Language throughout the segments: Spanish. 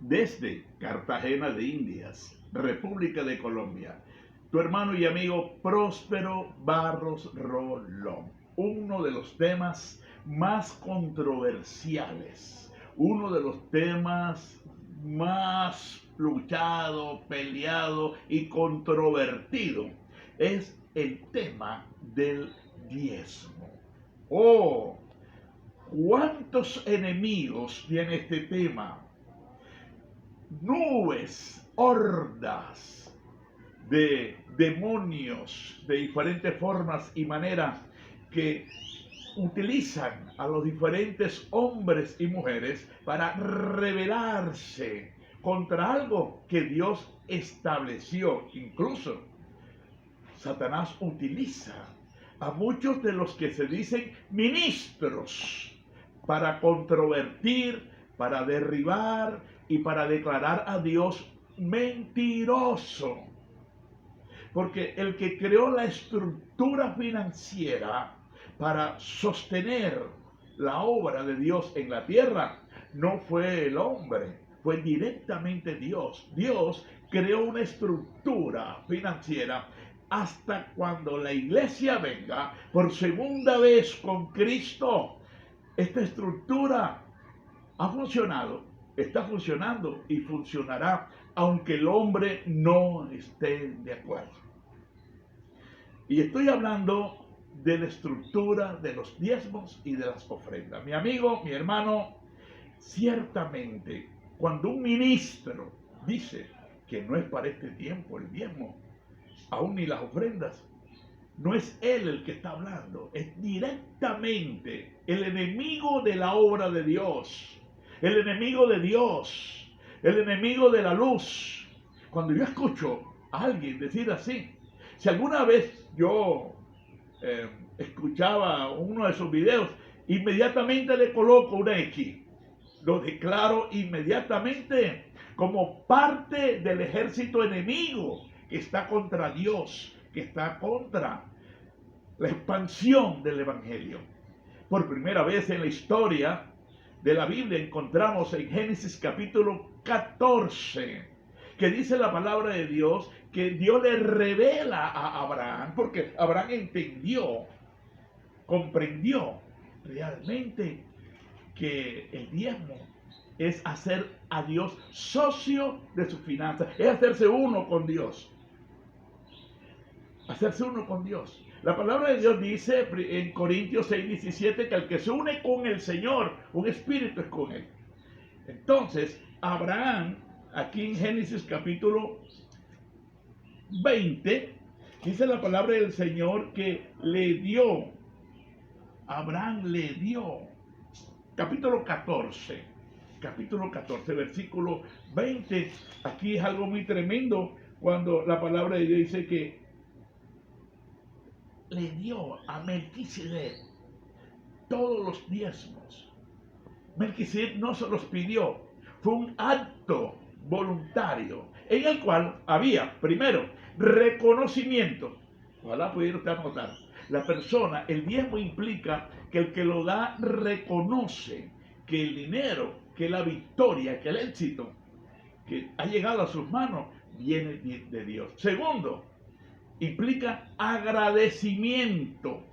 desde Cartagena de Indias, República de Colombia, tu hermano y amigo Próspero Barros Rolón. Uno de los temas más controversiales, uno de los temas más luchado, peleado y controvertido es el tema del diezmo. ¡Oh! ¿Cuántos enemigos tiene este tema? Nubes, hordas de demonios de diferentes formas y maneras que utilizan a los diferentes hombres y mujeres para rebelarse contra algo que Dios estableció. Incluso Satanás utiliza a muchos de los que se dicen ministros para controvertir, para derribar y para declarar a Dios mentiroso. Porque el que creó la estructura financiera para sostener la obra de Dios en la tierra no fue el hombre, fue directamente Dios. Dios creó una estructura financiera hasta cuando la iglesia venga por segunda vez con Cristo. Esta estructura ha funcionado, está funcionando y funcionará aunque el hombre no esté de acuerdo. Y estoy hablando de la estructura de los diezmos y de las ofrendas. Mi amigo, mi hermano, ciertamente cuando un ministro dice que no es para este tiempo el diezmo, aún ni las ofrendas, no es él el que está hablando, es directamente el enemigo de la obra de Dios, el enemigo de Dios, el enemigo de la luz. Cuando yo escucho a alguien decir así, si alguna vez yo escuchaba uno de sus videos, inmediatamente le coloco una X, lo declaro inmediatamente como parte del ejército enemigo que está contra Dios, que está contra la expansión del evangelio. Por primera vez en la historia de la Biblia encontramos en Génesis capítulo 14 que dice la palabra de Dios que Dios le revela a Abraham, porque Abraham entendió, comprendió realmente que el diezmo es hacer a Dios socio de sus finanzas, es hacerse uno con Dios. Hacerse uno con Dios. La palabra de Dios dice en Corintios 6:17 que el que se une con el Señor, un espíritu es con él. Entonces, Abraham, aquí en Génesis capítulo 20, dice la palabra del Señor que le dio, Abraham le dio, capítulo 14, versículo 20, aquí es algo muy tremendo cuando la palabra de Dios dice que le dio a Melquisedec todos los diezmos. Melquisedec no se los pidió, fue un acto voluntario en el cual había, primero, reconocimiento. Ojalá pudiera usted anotar. La persona, el diezmo implica que el que lo da reconoce que el dinero, que la victoria, que el éxito que ha llegado a sus manos viene de Dios. Segundo, implica agradecimiento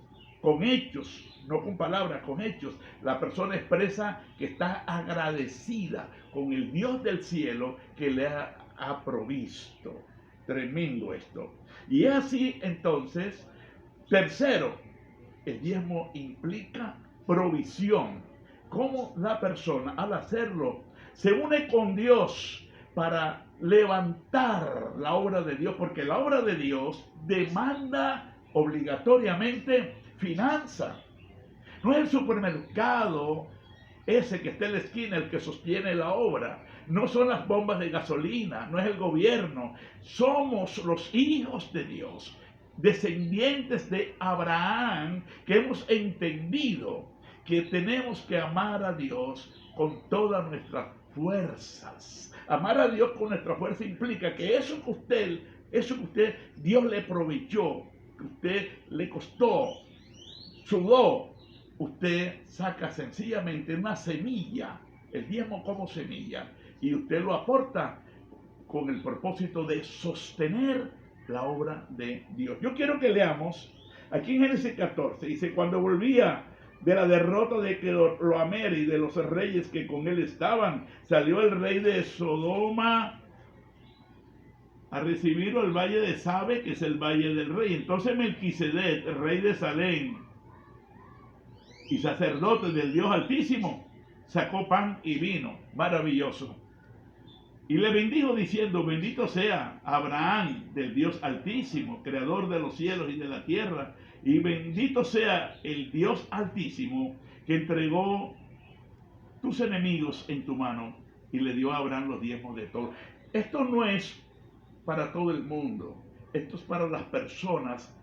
con hechos, no con palabras, con hechos. La persona expresa que está agradecida con el Dios del cielo que le ha provisto. Tremendo esto. Y es así entonces, tercero, el diezmo implica provisión. Cómo la persona al hacerlo se une con Dios para levantar la obra de Dios, porque la obra de Dios demanda obligatoriamente finanza. No es el supermercado ese que está en la esquina el que sostiene la obra, no son las bombas de gasolina, no es el gobierno, somos los hijos de Dios, descendientes de Abraham, que hemos entendido que tenemos que amar a Dios con todas nuestras fuerzas. Amar a Dios con nuestra fuerza implica que eso que usted, Dios le proveyó, que usted le costó, sudó, usted saca sencillamente una semilla el diezmo como semilla, y usted lo aporta con el propósito de sostener la obra de Dios. Yo quiero que leamos aquí en Génesis 14, dice, cuando volvía de la derrota de Kedorlaomer y de los reyes que con él estaban, salió el rey de Sodoma a recibirlo al valle de Sabe, que es el valle del rey. Entonces Melquisedec, rey de Salem y sacerdote del Dios Altísimo, sacó pan y vino, maravilloso. Y le bendijo diciendo, bendito sea Abraham del Dios Altísimo, creador de los cielos y de la tierra, y bendito sea el Dios Altísimo que entregó tus enemigos en tu mano y le dio a Abraham los diezmos de todo. Esto no es para todo el mundo, esto es para las personas,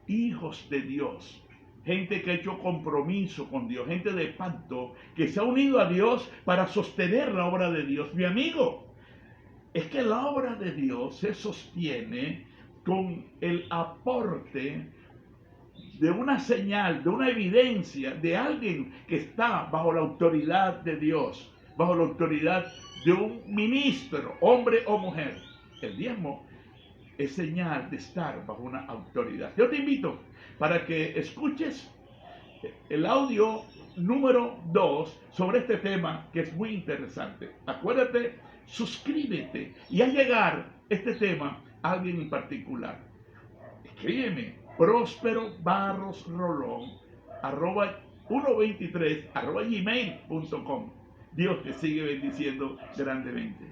hijos de Dios, gente que ha hecho compromiso con Dios, gente de pacto, que se ha unido a Dios para sostener la obra de Dios. Mi amigo, es que la obra de Dios se sostiene con el aporte de una señal, de una evidencia de alguien que está bajo la autoridad de Dios, bajo la autoridad de un ministro, hombre o mujer. El diezmo es señal de estar bajo una autoridad. Yo te invito para que escuches el audio número 2 sobre este tema que es muy interesante. Acuérdate, suscríbete y al llegar este tema a alguien en particular, escríbeme prosperobarrosrolón @123 @gmail.com. Dios te sigue bendiciendo grandemente.